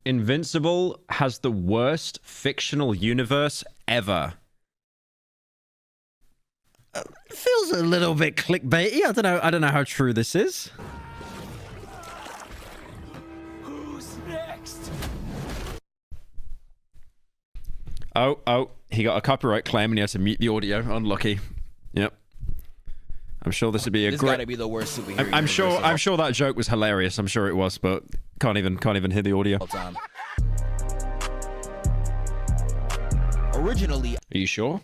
Invincible has the worst fictional universe ever. Feels a little bit clickbaity. I don't know how true this is. Who's next? Oh, he got a copyright claim and he had to mute the audio. Unlucky. Yep. I'm sure this would be a This great. gotta be the worst superhero. I'm sure that joke was hilarious. I'm sure it was, but can't even hear the audio. Time. Originally, Are you sure?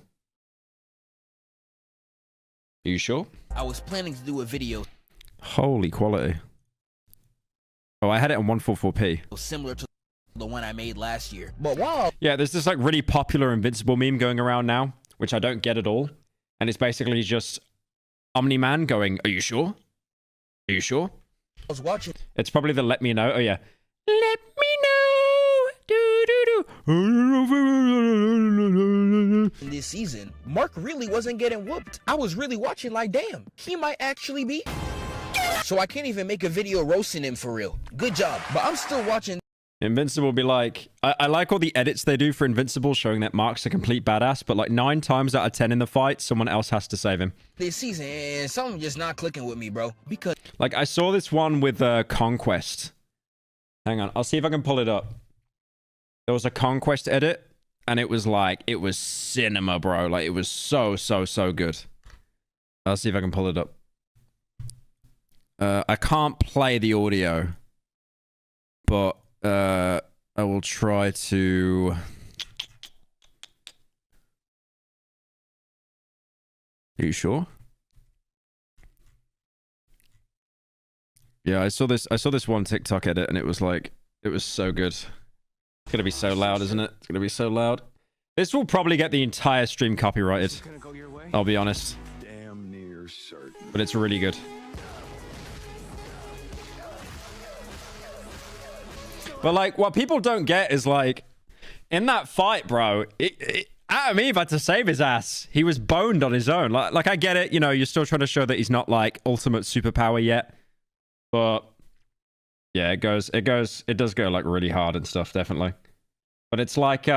Are you sure? I was planning to do a video Holy quality. Oh, I had it on 144p. similar to the one I made last year. But wow, Yeah, there's this like really popular Invincible meme going around now, which I don't get at all. And it's basically just Omni-Man going, "Are you sure? Are you sure?" I was watching It's probably the let me know. Oh yeah. Let me know. Do, do, do. this season, Mark really wasn't getting whooped. I was really watching like, damn, he might actually be. So I can't even make a video roasting him for real. Good job. But I'm still watching Invincible will be like, I like all the edits they do for Invincible showing that Mark's a complete badass, but like 9 times out of 10 in the fight, someone else has to save him. this season and something just not clicking with me, bro. Because Like I saw this one with Conquest. Hang on, I'll see if I can pull it up. There was a Conquest edit, and it was like, it was cinema, bro. Like it was so good. I'll see if I can pull it up. I can't play the audio, but I will try to. Are you sure? Yeah, I saw this one TikTok edit and it was like, it was so good. It's gonna be so loud, isn't it? It's gonna be so loud. This will probably get the entire stream copyrighted. I'll be honest. Damn near certain. But it's really good. But like, what people don't get is like, in that fight, bro, Adam Eve had to save his ass. He was boned on his own. Like I get it, you know, you're still trying to show that he's not like ultimate superpower yet. But yeah, it does go like really hard and stuff, definitely. But it's like,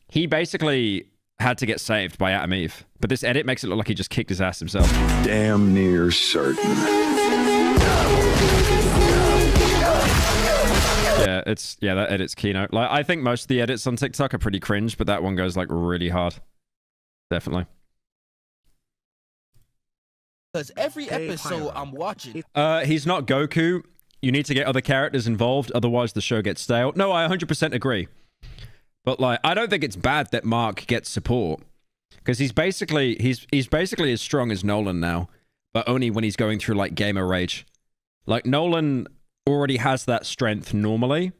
he basically had to get saved by Adam Eve. But this edit makes it look like he just kicked his ass himself. Damn near certain. Yeah, that edit's keynote. Like, I think most of the edits on TikTok are pretty cringe, but that one goes like really hard. Definitely. because every episode I'm watching, He's not Goku. You need to get other characters involved, otherwise the show gets stale. No, I 100% agree. But like, I don't think it's bad that Mark gets support, because he's basically as strong as Nolan now, but only when he's going through like gamer rage. Like Nolan already has that strength normally.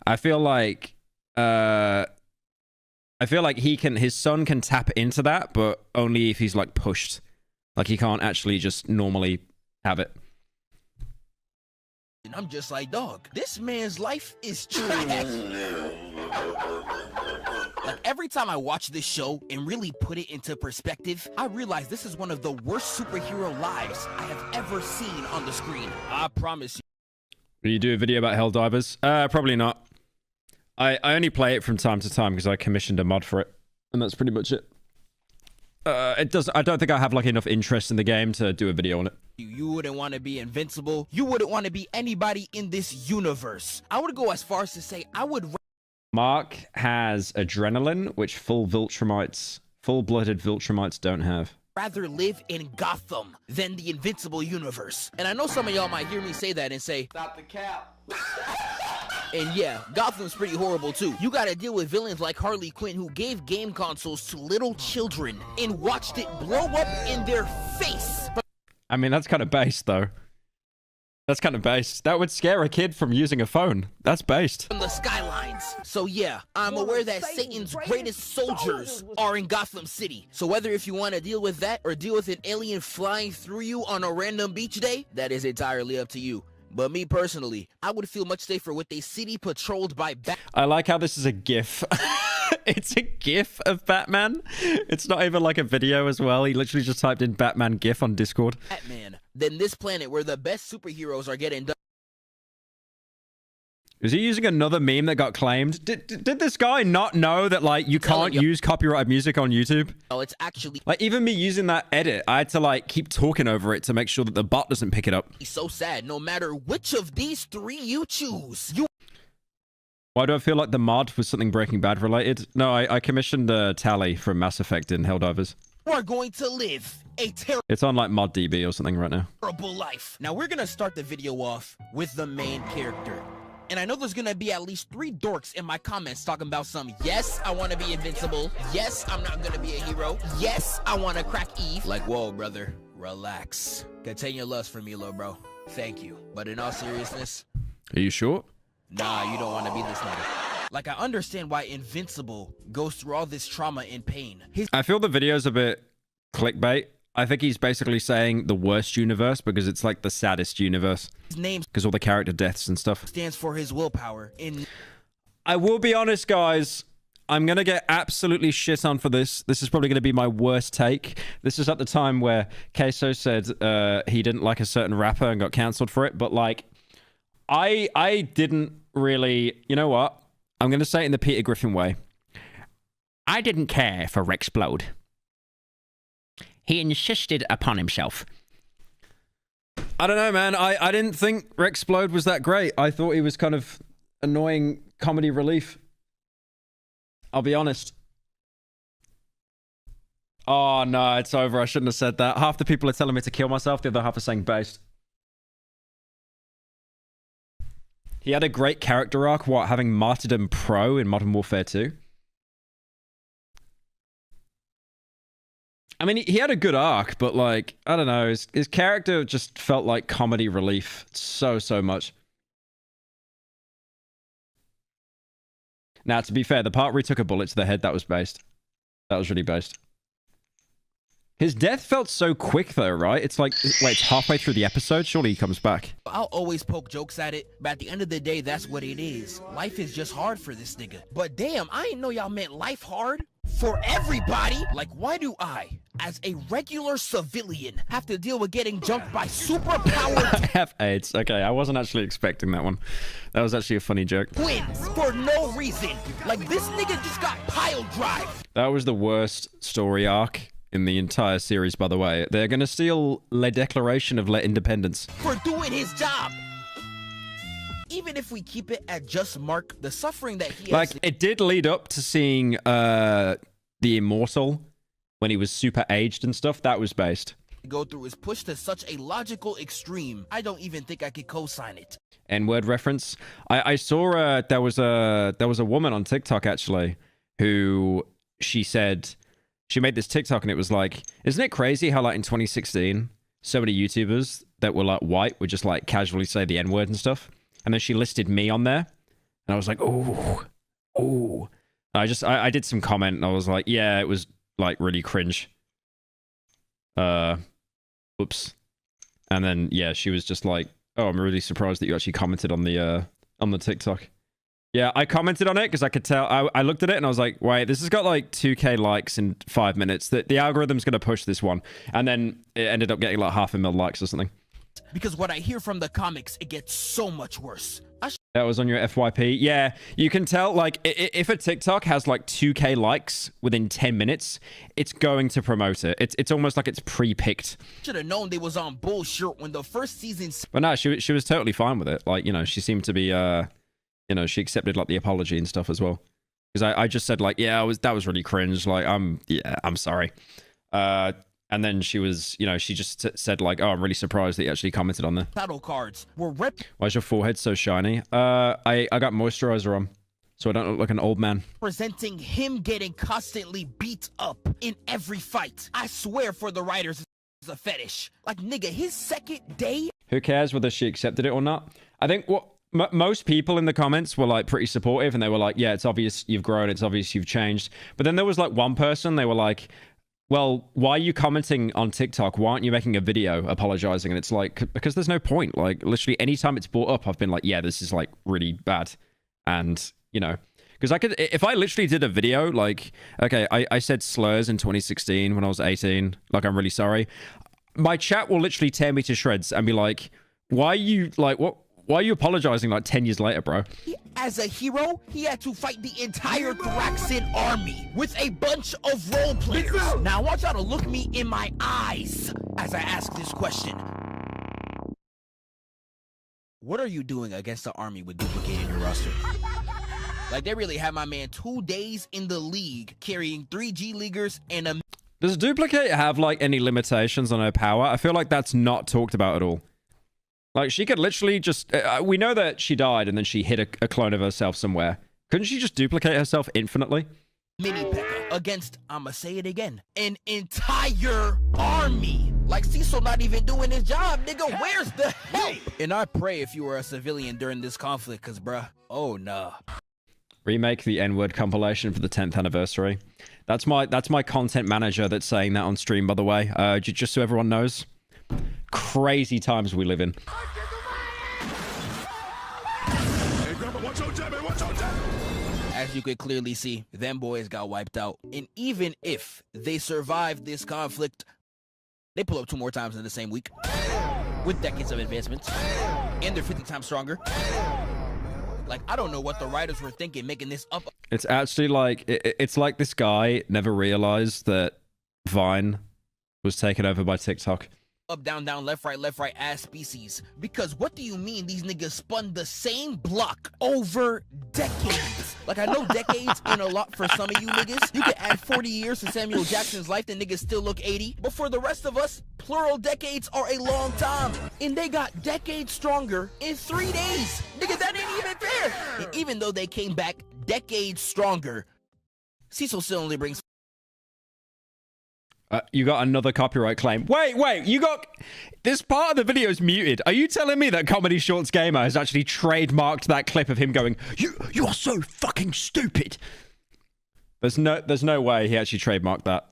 I feel like his son can tap into that, but only if he's like pushed. Like he can't actually just normally have it. and I'm just like, dog, this man's life is trash. Like every time I watch this show and really put it into perspective, I realize this is one of the worst superhero lives I have ever seen on the screen. I promise you. Will you do a video about Helldivers? Probably not. I only play it from time to time because I commissioned a mod for it, and that's pretty much it. I don't think I have like enough interest in the game to do a video on it. You wouldn't want to be Invincible. You wouldn't want to be anybody in this universe. I would go as far as to say I would Mark has adrenaline, which full-blooded Viltrumites don't have. rather live in Gotham than the Invincible universe. And I know some of y'all might hear me say that and say, stop the cap. And yeah, Gotham's pretty horrible too. You gotta deal with villains like Harley Quinn, who gave game consoles to little children and watched it blow up in their face. I mean, that's kind of based, though. That's kind of based. That would scare a kid from using a phone. That's based. From the skylines. So yeah, I'm aware that Satan's greatest soldiers are in Gotham City. So whether if you want to deal with that or deal with an alien flying through you on a random beach day, that is entirely up to you. But me personally, I would feel much safer with a city patrolled by I like how this is a GIF. It's a GIF of Batman. It's not even like a video as well. He literally just typed in Batman GIF on Discord. Batman. Then this planet where the best superheroes are getting done. Is he using another meme that got claimed? Did this guy not know that, like, you can't use copyrighted music on YouTube? Oh, it's actually... Like, even me using that edit, I had to, like, keep talking over it to make sure that the bot doesn't pick it up. so sad. No matter which of these three you choose, you... Why do I feel like the mod was something Breaking Bad related? No, I commissioned Tally from Mass Effect in Helldivers. are going to live a It's on, like, ModDB or something right now. terrible life. Now, we're gonna start the video off with the main character. And I know there's gonna be at least 3 dorks in my comments talking about some, yes, I wanna be invincible. Yes, I'm not gonna be a hero. Yes, I wanna crack Eve. Like, whoa, brother, relax. Contain your lust for me, little bro. Thank you. But in all seriousness, Are you sure? nah, you don't wanna be this nigga. Like, I understand why Invincible goes through all this trauma and pain. I feel the video's a bit clickbait. I think he's basically saying the worst universe because it's like the saddest universe. His name Because all the character deaths and stuff. stands for his willpower. I will be honest, guys. I'm going to get absolutely shit on for this. This is probably going to be my worst take. This is at the time where Queso said he didn't like a certain rapper and got cancelled for it. But, like, I didn't really... You know what? I'm going to say it in the Peter Griffin way. I didn't care for Rexplode. He insisted upon himself. I don't know, man. I didn't think Rexplode was that great. I thought he was kind of annoying comedy relief. I'll be honest. Oh, no, it's over. I shouldn't have said that. Half the people are telling me to kill myself. The other half are saying based. He had a great character arc, what, having Martyrdom Pro in Modern Warfare 2? I mean, he had a good arc, but, like, I don't know. His character just felt like comedy relief so much. Now, to be fair, the part where he took a bullet to the head, that was based. That was really based. His death felt so quick, though, right? It's like, wait, it's halfway through the episode? Surely he comes back. I'll always poke jokes at it, but at the end of the day, that's what it is. Life is just hard for this nigga. But damn, I didn't know y'all meant life hard for everybody. Like, why do I, as a regular civilian, have to deal with getting jumped by superpowered I have AIDS. Okay, I wasn't actually expecting that one. That was actually a funny joke. twins for no reason? Like, this nigga just got pile drive. That was the worst story arc in the entire series, by the way. They're going to steal Le Declaration of Le Independence. For doing his job. Even if we keep it at just Mark, the suffering that he Like, has it did lead up to seeing the Immortal when he was super aged and stuff. That was based. to go through is pushed to such a logical extreme. I don't even think I could co-sign it. N-word reference. I saw there was a woman on TikTok actually who she said she made this TikTok and it was like, isn't it crazy how like in 2016 so many YouTubers that were like white would just like casually say the N-word and stuff, and then she listed me on there and I was like, oh. I did some comment and I was like, yeah, it was like really cringe. Oops. And then yeah, she was just like, oh, I'm really surprised that you actually commented on the TikTok. Yeah, I commented on it because I could tell. I looked at it and I was like, wait, this has got like 2K likes in 5 minutes. The algorithm's going to push this one. And then it ended up getting like 500,000 likes or something. Because what I hear from the comics, it gets so much worse. That was on your FYP. Yeah, you can tell, like, if a TikTok has like 2K likes within 10 minutes, it's going to promote it. It's almost like it's pre-picked. Should have known they was on bullshit when the first season. But no, she was totally fine with it. Like, you know, she seemed to be, you know, she accepted like the apology and stuff as well. Because I just said like, yeah, that was really cringe. Like, I'm sorry. And then she was, you know, she just said like, oh, I'm really surprised that you actually commented on there. Title cards were Why's your forehead so shiny? I got moisturizer on, so I don't look like an old man. representing him getting constantly beat up in every fight. I swear for the writers, it's a fetish. Like, nigga, his second day. Who cares whether she accepted it or not? I think what most people in the comments were like pretty supportive, and they were like, yeah, it's obvious you've grown, it's obvious you've changed. But then there was like one person, they were like, well, why are you commenting on TikTok? Why aren't you making a video apologizing? And it's like, because there's no point. Like, literally anytime it's brought up, I've been like, yeah, this is like really bad. And, you know, because I could, if I literally did a video, like, okay, I said slurs in 2016 when I was 18, like, I'm really sorry. My chat will literally tear me to shreds and be like, why are you, like, Why are you apologizing like 10 years later, bro? As a hero, he had to fight the entire Thraxan army with a bunch of role players. Now I want y'all to look me in my eyes as I ask this question. What are you doing against the army with duplicating your roster? Like, they really had my man 2 days in the league carrying 3 G Leaguers and a... Does Duplicate have, like, any limitations on her power? I feel like that's not talked about at all. Like, she could literally just... we know that she died and then she hit a clone of herself somewhere. Couldn't she just duplicate herself infinitely? Mini P.E.K.K.A. against, I'ma say it again, an entire army. Like, Cecil not even doing his job, nigga. Where's the help? And I pray if you were a civilian during this conflict, cause bruh, oh nah. Remake the N-word compilation for the 10th anniversary. That's my content manager that's saying that on stream, by the way. Just so everyone knows. Crazy times we live in. Hey, Grandpa, watch your jab, man, watch your jab. As you could clearly see, them boys got wiped out. And even if they survived this conflict, they pull up 2 more times in the same week. With decades of advancements. And they're 50 times stronger. Like, I don't know what the writers were thinking making this up. It's actually like... It's like this guy never realized that Vine was taken over by TikTok. Up, down, down, left, right, ass species. Because what do you mean these niggas spun the same block over decades? Like, I know decades ain't a lot for some of you niggas. You could add 40 years to Samuel Jackson's life, the niggas still look 80. But for the rest of us, plural decades are a long time. And they got decades stronger in 3 days. Nigga, that ain't even fair. And even though they came back decades stronger, Cecil still only brings... You got another copyright claim. Wait, you got... This part of the video is muted. Are you telling me that Comedy Shorts Gamer has actually trademarked that clip of him going, You are so fucking stupid? There's no way he actually trademarked that.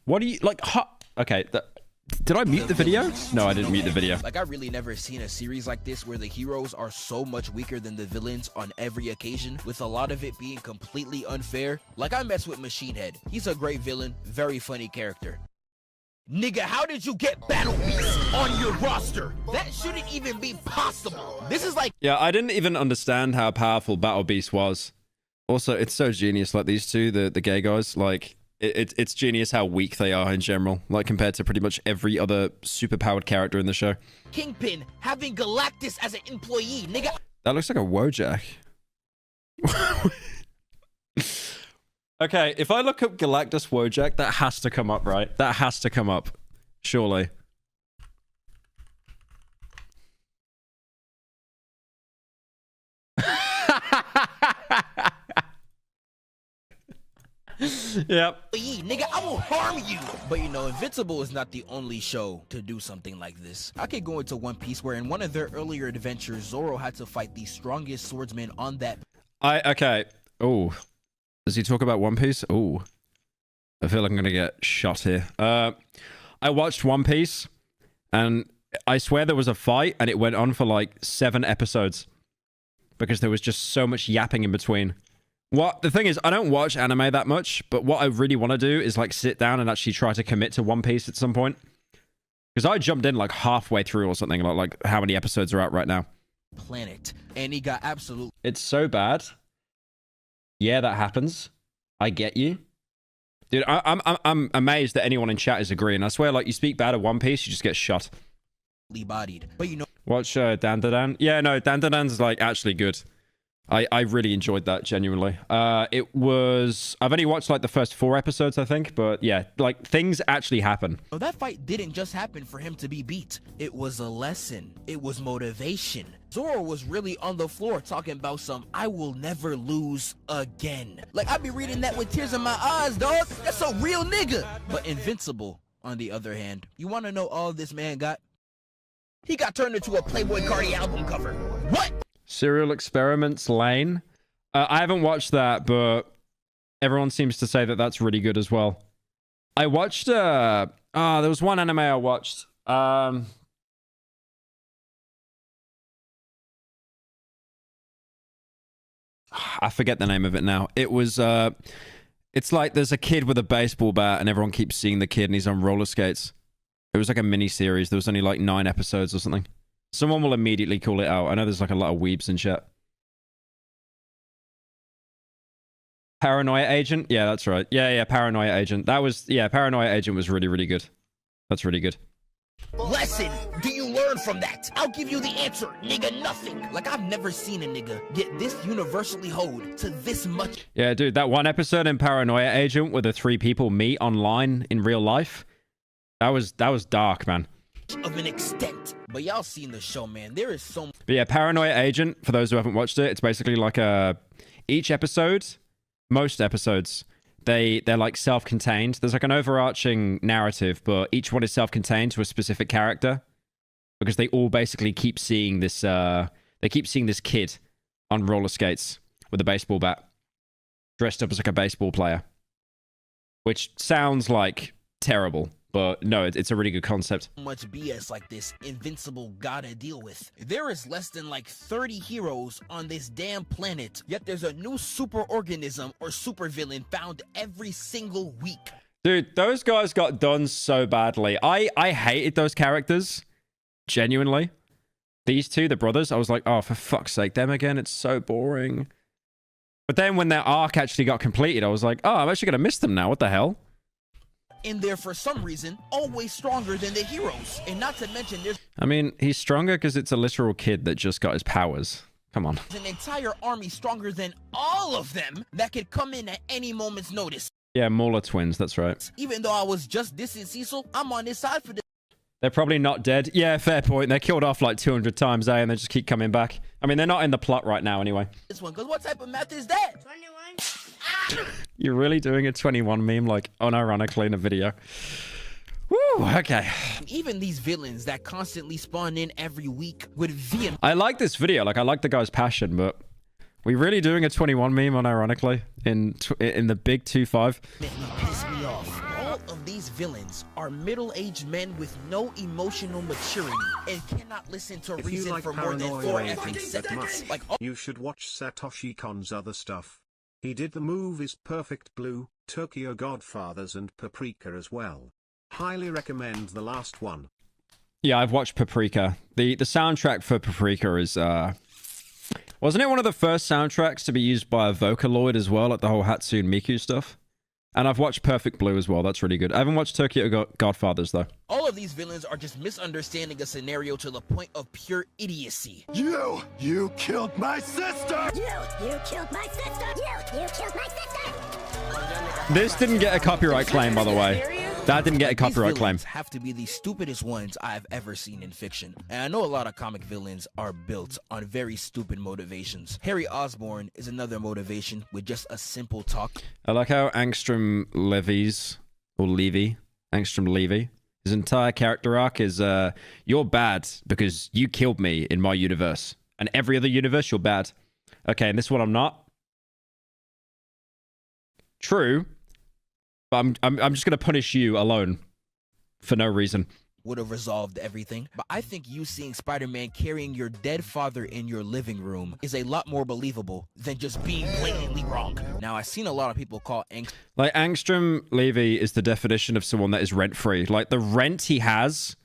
What do you... Like, okay, did I mute the video? No, I didn't mute the video. Like, I really never seen a series like this where the heroes are so much weaker than the villains on every occasion, with a lot of it being completely unfair. Like, I mess with Machine Head. He's a great villain, very funny character. Nigga, how did you get Battle Beast on your roster? That shouldn't even be possible. This is like... Yeah, I didn't even understand how powerful Battle Beast was. Also, it's so genius, like these two, the gay guys, like... It's genius how weak they are in general, like compared to pretty much every other superpowered character in the show. Kingpin having Galactus as an employee, nigga. That looks like a Wojak. Okay, if I look up Galactus Wojak, that has to come up, right? That has to come up, surely. Yep. Nigga, I will harm you. But you know, Invincible is not the only show to do something like this. I could go into One Piece, where in one of their earlier adventures, Zoro had to fight the strongest swordsman on that. Okay. Oh, does he talk about One Piece? Oh, I feel like I'm gonna get shot here. I watched One Piece, and I swear there was a fight, and it went on for like 7 episodes because there was just so much yapping in between. The thing is, I don't watch anime that much, but what I really want to do is like sit down and actually try to commit to One Piece at some point. Because I jumped in like halfway through or something, like how many episodes are out right now? Planet, and he got absolute... It's so bad. Yeah, that happens. I get you. Dude, I'm amazed that anyone in chat is agreeing. I swear, like, you speak bad of One Piece, you just get shot. Bodied. But you know... Watch Dandadan. Yeah, no, Dandadan's like actually good. I really enjoyed that, genuinely. It was... I've only watched, like, the first 4 episodes, I think. But, yeah, like, things actually happen. So that fight didn't just happen for him to be beat. It was a lesson. It was motivation. Zoro was really on the floor talking about some, I will never lose again. Like, I be reading that with tears in my eyes, dog. That's a real nigga. But Invincible, on the other hand, you want to know all this man got? He got turned into a Playboy Cardi album cover. What? Serial Experiments Lane. I haven't watched that, but everyone seems to say that that's really good as well. I watched... there was one anime I watched. I forget the name of it now. It was... it's like there's a kid with a baseball bat and everyone keeps seeing the kid and he's on roller skates. It was like a mini series. There was only like 9 episodes or something. Someone will immediately call it out. I know there's like a lot of weebs in chat. Paranoia Agent? Yeah, that's right. Yeah, Paranoia Agent. That was... Yeah, Paranoia Agent was really, really good. That's really good. Lesson do you learn from that? I'll give you the answer, nigga, nothing. Like, I've never seen a nigga get this universally hoed to this much. Yeah, dude, that one episode in Paranoia Agent where the 3 people meet online in real life, that was dark, man. Of an extent. But y'all seen the show, man. There is so... But yeah, Paranoia Agent, for those who haven't watched it, it's basically like each episode, most episodes, they're like self-contained. There's like an overarching narrative, but each one is self-contained to a specific character because they all basically keep seeing this kid on roller skates with a baseball bat dressed up as like a baseball player, which sounds like terrible, but no, it's a really good concept. Much BS like this Invincible gotta deal with. There is less than like 30 heroes on this damn planet, yet there's a new super organism or supervillain found every single week. Dude, those guys got done so badly. I hated those characters, genuinely. These two, the brothers, I was like, oh, for fuck's sake, them again, it's so boring. But then when their arc actually got completed, I was like, oh, I'm actually gonna miss them now, what the hell? In there for some reason, always stronger than the heroes. And not to mention there's... I mean, he's stronger because it's a literal kid that just got his powers. Come on. an entire army stronger than all of them that could come in at any moment's notice. Yeah, Mauler twins, that's right. Even though I was just dissing Cecil, I'm on this side for this. They're probably not dead. Yeah, fair point. They're killed off like 200 times, and they just keep coming back. I mean, they're not in the plot right now anyway. This one, because what type of math is that? 21. You're really doing a 21 meme, like, unironically in a video. Woo, okay. Even these villains that constantly spawn in every week with vehemently I like this video. Like, I like the guy's passion, but we really doing a 21 meme unironically in the big 2-5? piss me off. All of these villains are middle-aged men with no emotional maturity and cannot listen to If you reason like for more than 4 Paranoia effing Agent that seconds. much, Like, you should watch Satoshi Kon's other stuff. He did the movies Perfect Blue, Tokyo Godfathers and Paprika as well. Highly recommend the last one. Yeah, I've watched Paprika. The soundtrack for Paprika is, wasn't it one of the first soundtracks to be used by a Vocaloid as well, like the whole Hatsune Miku stuff? And I've watched Perfect Blue as well. That's really good. I haven't watched Tokyo Godfathers, though. all of these villains are just misunderstanding a scenario to the point of pure idiocy. You killed my sister! You killed my sister. You killed my sister. This didn't get a copyright claim, by the way. That didn't get a copyright These claim. villains have to be the stupidest ones I've ever seen in fiction. And I know a lot of comic villains are built on very stupid motivations. Harry Osborn is another motivation with just a simple talk. I like how Angstrom Levy, his entire character arc is, you're bad because you killed me in my universe. And every other universe, you're bad. Okay, and this one I'm not. True. But I'm just gonna punish you alone. For no reason. Would have resolved everything. But I think you seeing Spider-Man carrying your dead father in your living room is a lot more believable than just being blatantly wrong. Now, I've seen a lot of people call Like, Angstrom Levy is the definition of someone that is rent-free. Like, the rent he has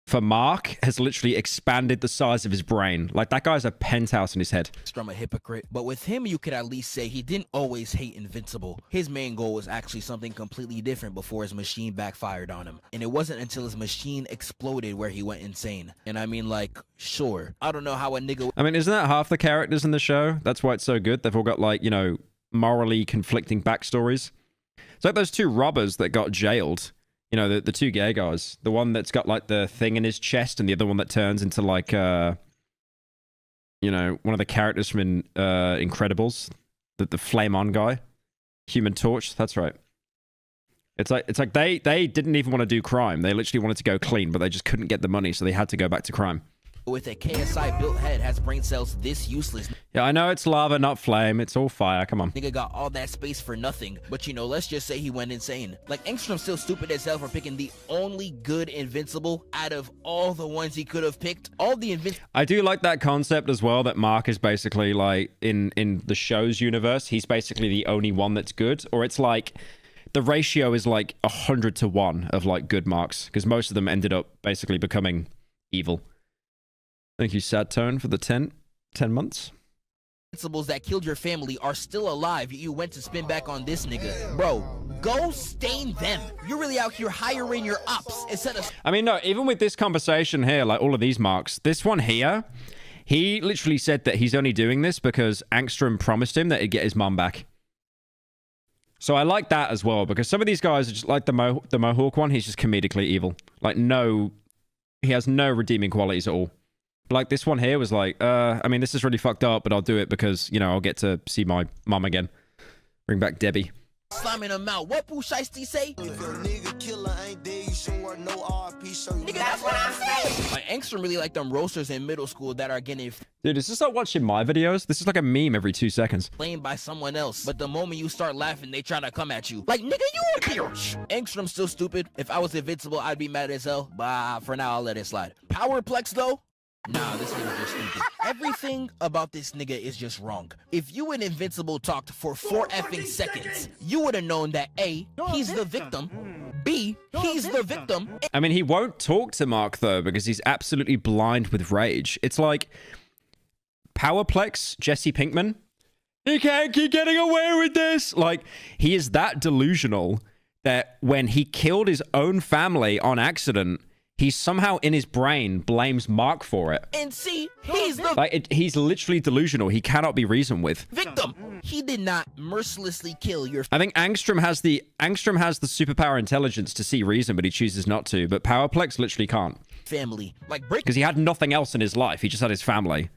for Mark has literally expanded the size of his brain. Like, that guy's a penthouse in his head. Angstrom a hypocrite. But with him, you could at least say he didn't always hate Invincible. His main goal was actually something completely different before his machine backfired on him. And it wasn't until his machine exploded where he went insane. And I mean, like, sure. I don't know how a nigga... I mean, isn't that half the characters in the show? That's why it's so good. They've all got, like, you know, morally conflicting backstories. It's like those two robbers that got jailed. You know, the two gay guys. The one that's got, like, the thing in his chest and the other one that turns into, like, you know, one of the characters from Incredibles. The flame-on guy. Human Torch. That's right. It's like they didn't even want to do crime. They literally wanted to go clean, but they just couldn't get the money, so they had to go back to crime. with a KSI built head has brain cells this useless. Yeah, I know it's lava, not flame. It's all fire. Come on. Nigga got all that space for nothing. But you know, let's just say he went insane. Like, Engstrom's still stupid as hell for picking the only good Invincible out of all the ones he could have picked. All the I do like that concept as well, that Mark is basically like, in the show's universe, he's basically the only one that's good. Or it's like, the ratio is like 100 to 1 of like good Marks, because most of them ended up basically becoming evil. Thank you, Sad Tone, for the 10 months. Invincibles that killed your family are still alive. You went to spin back on this nigga. Bro, go stain them. You're really out here hiring your ops instead of... I mean, no, even with this conversation here, like all of these marks, this one here, he literally said that he's only doing this because Angstrom promised him that he'd get his mom back. So I like that as well, because some of these guys are just like the Mohawk one, he's just comedically evil. Like, no, he has no redeeming qualities at all. Like, this one here was like, I mean, this is really fucked up, but I'll do it because, you know, I'll get to see my mom again. Bring back Debbie. Slamming them out. What Pooh Shiesty say? If your nigga killer ain't there, you sure no RP, so nigga, that's what I'm saying. Like, Angstrom really like them roasters in middle school that are getting... Dude, is this like watching my videos? This is like a meme every 2 seconds. Blamed by someone else, but the moment you start laughing, they try to come at you. Like, nigga, you a bitch. Angstrom's still stupid. If I was Invincible, I'd be mad as hell. But for now, I'll let it slide. Powerplex, though? Nah, this nigga's just stupid. Everything about this nigga is just wrong. If you and Invincible talked for 4 effing seconds, you would have known that A, he's the victim, B, he's the victim. I mean, he won't talk to Mark, though, because he's absolutely blind with rage. It's like Powerplex, Jesse Pinkman. He can't keep getting away with this. Like, he is that delusional that when he killed his own family on accident, he somehow in his brain blames Mark for it. And see, he's the... Like, he's literally delusional. He cannot be reasoned with. Victim. He did not mercilessly kill your... I think Angstrom has the superpower intelligence to see reason, but he chooses not to. But Powerplex literally can't. Family. Like, break... Because he had nothing else in his life. He just had his family.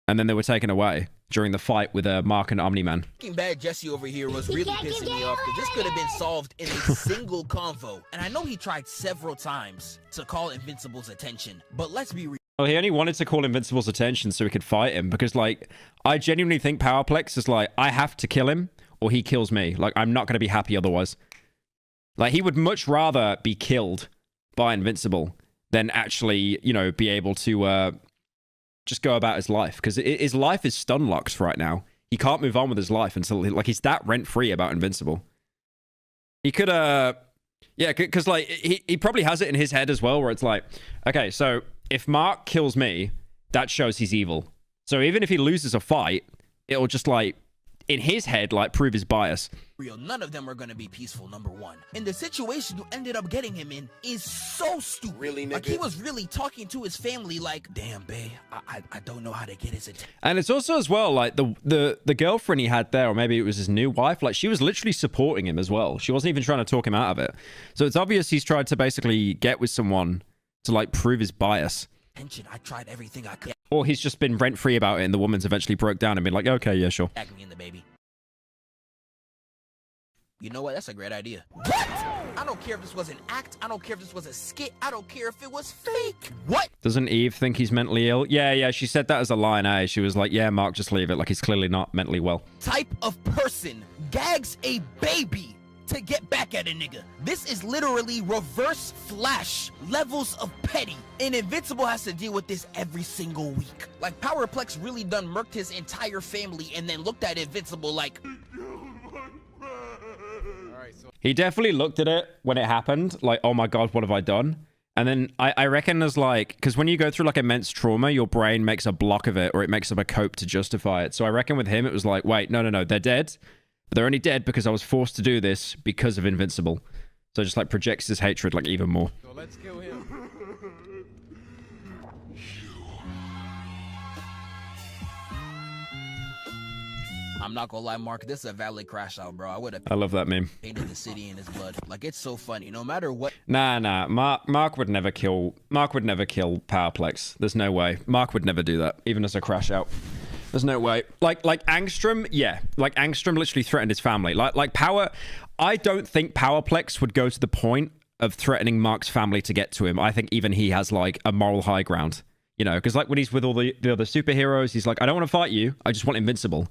And then they were taken away during the fight with Mark and Omni-Man. Breaking Bad Jesse over here was really pissing me off because this could have been solved in a single convo. And I know he tried several times to call Invincible's attention, but let's be real. Well, he only wanted to call Invincible's attention so he could fight him because, like, I genuinely think Powerplex is like, I have to kill him or he kills me. Like, I'm not going to be happy otherwise. Like, he would much rather be killed by Invincible than actually, you know, be able to just go about his life, because his life is stun locked right now. He can't move on with his life until, like, he's that rent-free about Invincible. He could, yeah, because, like, he probably has it in his head as well, where it's like, okay, so if Mark kills me, that shows he's evil. So even if he loses a fight, it'll just, like, in his head, like, prove his bias. None of them are gonna be peaceful, number one. And the situation you ended up getting him in is so stupid. Really, nigga? Like, he was really talking to his family like, damn, babe, I don't know how to get his attention. And it's also as well, like, the girlfriend he had there, or maybe it was his new wife, like, she was literally supporting him as well. She wasn't even trying to talk him out of it. So it's obvious he's tried to basically get with someone to, like, prove his bias. I tried everything I could. Or he's just been rent-free about it and the woman's eventually broke down and been like, okay, yeah, sure. Tag me in the baby. You know what? That's a great idea. What? I don't care if this was an act. I don't care if this was a skit. I don't care if it was fake. What? Doesn't Eve think he's mentally ill? Yeah, she said that as a line, eh? She was like, yeah, Mark, just leave it. Like, he's clearly not mentally well. Type of person gags a baby to get back at a nigga. This is literally reverse Flash levels of petty. And Invincible has to deal with this every single week. Like, Powerplex really done murked his entire family and then looked at Invincible like... He definitely looked at it when it happened, like, oh my god, what have I done? And then I reckon there's like, because when you go through like immense trauma, your brain makes a block of it, or it makes up a cope to justify it. So I reckon with him, it was like, wait, no, they're dead. But they're only dead because I was forced to do this because of Invincible. So it just like projects his hatred like even more. So let's kill him. I'm not gonna lie, Mark, this is a valid crash out, bro. I love that meme. Painted the city in his blood. Like, it's so funny. No matter what. Nah. Mark would never kill Powerplex. There's no way. Mark would never do that, even as a crash out. There's no way. Like Angstrom, yeah. Like, Angstrom literally threatened his family. Like Power... I don't think Powerplex would go to the point of threatening Mark's family to get to him. I think even he has, like, a moral high ground. You know, because, like, when he's with all the other superheroes, he's like, I don't want to fight you. I just want Invincible.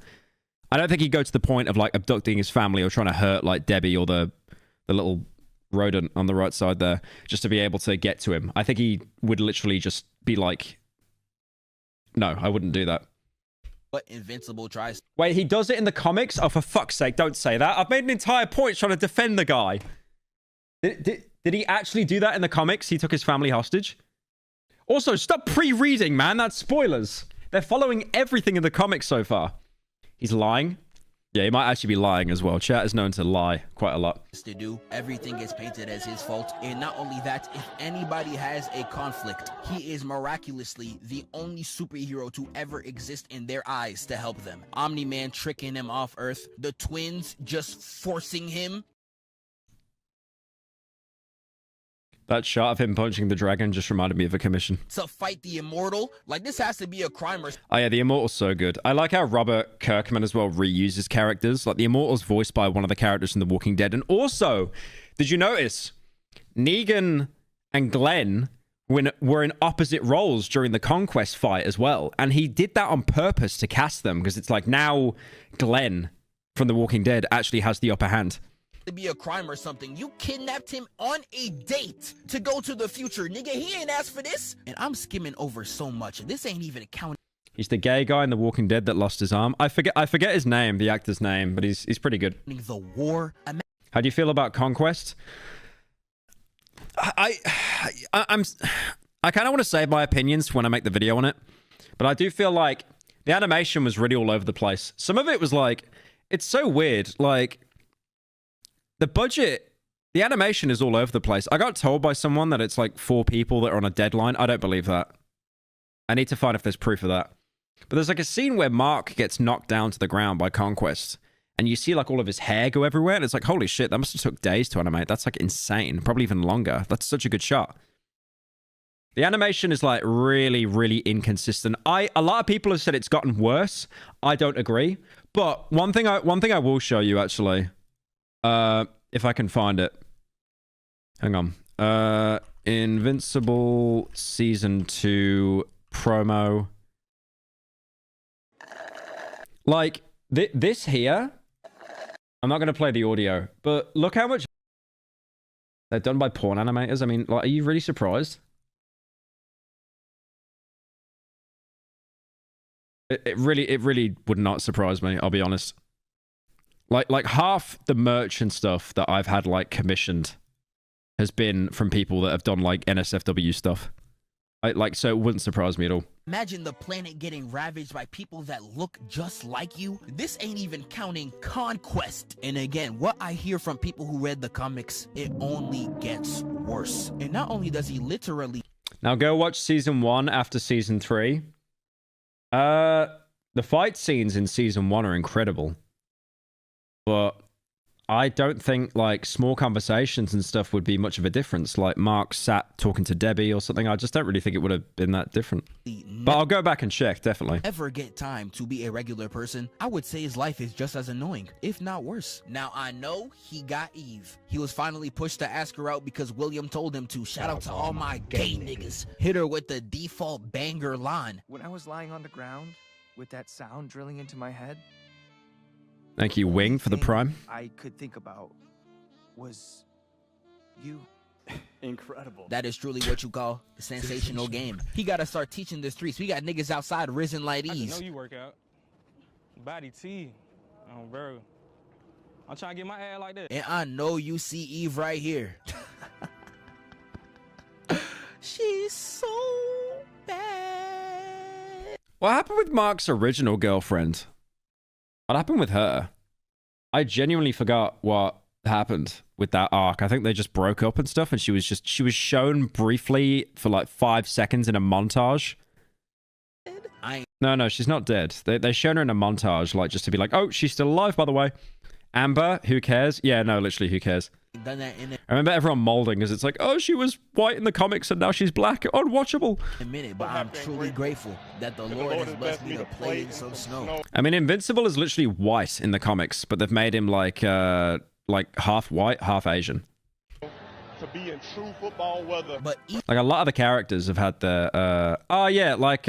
I don't think he'd go to the point of, like, abducting his family or trying to hurt, like, Debbie or the little rodent on the right side there just to be able to get to him. I think he would literally just be like, no, I wouldn't do that. What Invincible tries... Wait, he does it in the comics? Oh, for fuck's sake, don't say that. I've made an entire point trying to defend the guy. Did he actually do that in the comics? He took his family hostage? Also, stop pre-reading, man. That's spoilers. They're following everything in the comics so far. He's lying. Yeah, he might actually be lying as well. Chat is known to lie quite a lot. To do, everything gets painted as his fault. And not only that, if anybody has a conflict, he is miraculously the only superhero to ever exist in their eyes to help them. Omni-Man tricking him off Earth, the twins just forcing him. That shot of him punching the dragon just reminded me of a commission. To fight the Immortal, like this has to be a crime or... Oh yeah, the Immortal's so good. I like how Robert Kirkman as well reuses characters. Like the Immortal's voiced by one of the characters from The Walking Dead. And also, did you notice Negan and Glenn were in opposite roles during the Conquest fight as well? And he did that on purpose to cast them, because it's like now Glenn from The Walking Dead actually has the upper hand. To be a crime or something. You kidnapped him on a date to go to the future. Nigga, he ain't asked for this. And I'm skimming over so much. This ain't even counting. He's the gay guy in The Walking Dead that lost his arm. I forget his name, the actor's name, but he's pretty good. The war. How do you feel about Conquest? I kind of want to save my opinions when I make the video on it, but I do feel like the animation was really all over the place. Some of it was like, it's so weird. Like, the budget, the animation is all over the place. I got told by someone that it's like 4 people that are on a deadline. I don't believe that. I need to find if there's proof of that. But there's like a scene where Mark gets knocked down to the ground by Conquest, and you see like all of his hair go everywhere, and it's like, holy shit, that must have took days to animate. That's like insane. Probably even longer. That's such a good shot. The animation is like really, really inconsistent. A lot of people have said it's gotten worse. I don't agree. But one thing I will show you actually, if I can find it. Hang on. Invincible Season 2 promo. Like, this here, I'm not going to play the audio, but look how much they're done by porn animators. I mean, like, are you really surprised? It really would not surprise me, I'll be honest. Like half the merch and stuff that I've had like commissioned has been from people that have done like NSFW stuff. So it wouldn't surprise me at all. Imagine the planet getting ravaged by people that look just like you. This ain't even counting Conquest. And again, what I hear from people who read the comics, it only gets worse. And not only does he literally... Now go watch Season 1 after Season 3. The fight scenes in Season 1 are incredible. But I don't think like small conversations and stuff would be much of a difference. Like Mark sat talking to Debbie or something. I just don't really think it would have been that different. But I'll go back and check, definitely. Ever get time to be a regular person? I would say his life is just as annoying, if not worse. Now I know he got Eve. He was finally pushed to ask her out because William told him to. Shout out to all my gay niggas. Hit her with the default banger line. When I was lying on the ground with that sound drilling into my head, thank you, Wing, for the prime. I could think about was you. Incredible. That is truly what you call a sensational game. He got to start teaching the streets. We got niggas outside risen like I these. know you work out. Body T. Oh, bro. I'm trying to get my ass like that. And I know you see Eve right here. She's so bad. What happened with Mark's original girlfriend? What happened with her? I genuinely forgot what happened with that arc. I think they just broke up and stuff, and she was shown briefly for like 5 seconds in a montage. No, she's not dead. They shown her in a montage, like just to be like, oh, she's still alive, by the way. Amber, who cares? Yeah, no, literally, who cares? Done that in I remember everyone molding because it's like, oh, she was white in the comics and now she's black. Unwatchable. a minute, but I'm truly grateful that the Lord has blessed me to play in some snow. I mean, Invincible is literally white in the comics, but they've made him like half white, half Asian. To be in true football weather. But Like a lot of the characters have had the oh yeah, like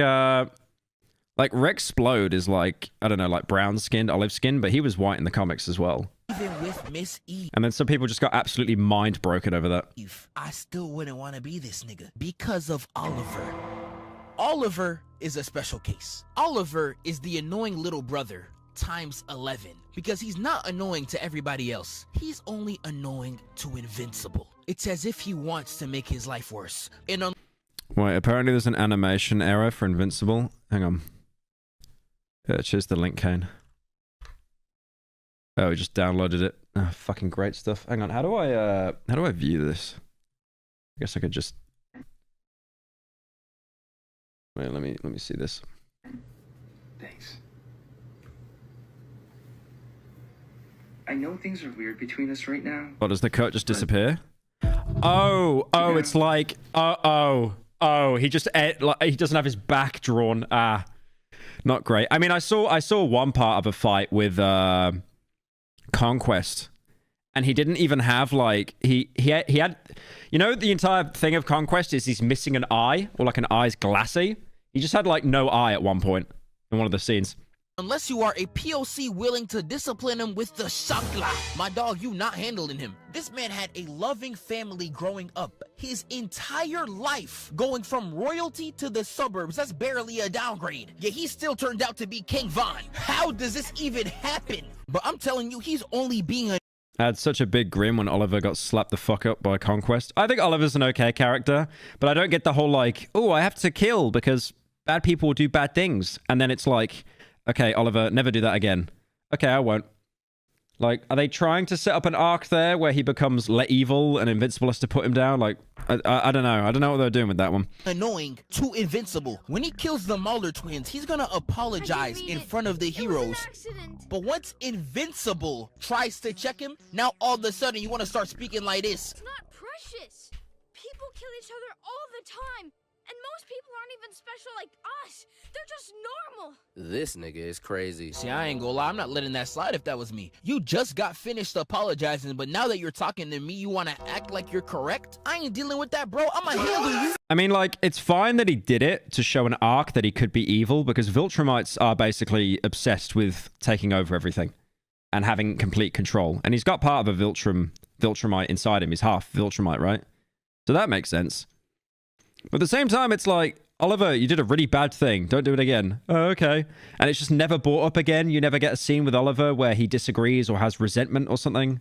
Rex Splode is like, I don't know, like brown skinned, olive skinned, but he was white in the comics as well. even with Miss Eve, And then some people just got absolutely mind broken over that. I still wouldn't want to be this nigga because of Oliver. Oliver is a special case. Oliver is the annoying little brother times 11 because he's not annoying to everybody else. He's only annoying to Invincible. It's as if he wants to make his life worse. And Wait, apparently there's an animation error for Invincible. Hang on. Yeah, cheers the link, Kane. Oh, we just downloaded it. Oh, fucking great stuff. Hang on, how do I view this? I guess I could just... Wait, let me see this. Thanks. I know things are weird between us right now. Oh, does the cut just disappear? Oh, it's like... he just... he doesn't have his back drawn. Ah. Not great. I mean, I saw one part of a fight with Conquest, and he didn't even have like he had, you know, the entire thing of Conquest is he's missing an eye, or like an eye's glassy. He just had like no eye at one point in one of the scenes. Unless you are a POC willing to discipline him with the shakla. My dog, you not handling him. This man had a loving family growing up. His entire life, going from royalty to the suburbs, that's barely a downgrade. Yet he still turned out to be King Von. How does this even happen? But I'm telling you, he's only being a... I had such a big grin when Oliver got slapped the fuck up by Conquest. I think Oliver's an okay character, but I don't get the whole like, oh, I have to kill because bad people will do bad things. And then it's like... Okay, Oliver, never do that again. Okay, I won't. Like, are they trying to set up an arc there where he becomes evil and Invincible has to put him down? Like, I don't know. I don't know what they're doing with that one. Annoying to Invincible. When he kills the Mauler twins, he's gonna apologize in front of the heroes. But once Invincible tries to check him, now all of a sudden you want to start speaking like this. It's not precious. People kill each other all the time. And most people aren't even special like us. They're just normal. This nigga is crazy. See, I ain't gonna lie, I'm not letting that slide if that was me. You just got finished apologizing, but now that you're talking to me, you wanna act like you're correct? I ain't dealing with that, bro. I'ma handle you. I mean, like, it's fine that he did it to show an arc that he could be evil, because Viltrumites are basically obsessed with taking over everything and having complete control. And he's got part of a Viltrumite inside him. He's half Viltrumite, right? So that makes sense. But at the same time, it's like, Oliver, you did a really bad thing. Don't do it again. Oh, okay. And it's just never brought up again. You never get a scene with Oliver where he disagrees or has resentment or something.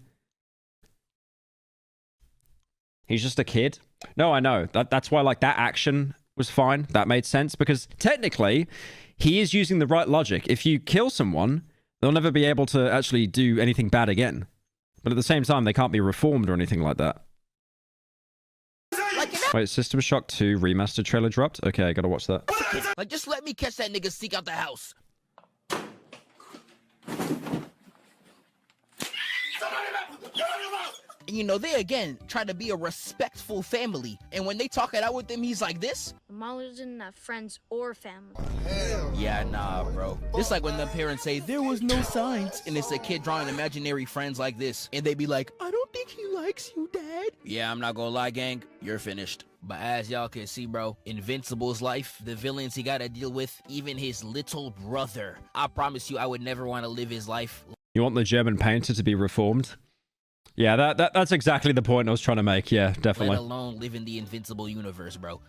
He's just a kid. No, I know. That's why, like, that action was fine. That made sense. Because technically, he is using the right logic. If you kill someone, they'll never be able to actually do anything bad again. But at the same time, they can't be reformed or anything like that. Wait, System Shock 2 remastered trailer dropped? Okay, I gotta watch that. Like, just let me catch that nigga sneak out the house. And you know, they again try to be a respectful family. And when they talk it out with him, he's like this. The Maulers didn't have friends or family. Yeah, nah, bro. It's like when the parents say, there was no signs. And it's a kid drawing imaginary friends like this. And they be like, I don't think he likes you, Dad. Yeah, I'm not gonna lie, gang. You're finished. But as y'all can see, bro, Invincible's life, the villains he gotta deal with, even his little brother. I promise you, I would never want to live his life. You want the German painter to be reformed? Yeah, that's exactly the point I was trying to make. Yeah, definitely. Let alone live in the Invincible universe, bro.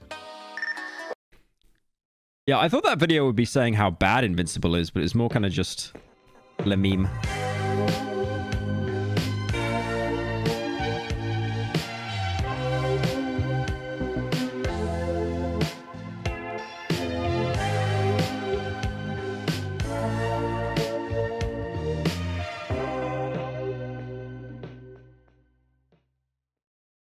Yeah, I thought that video would be saying how bad Invincible is, but it's more kind of just le meme.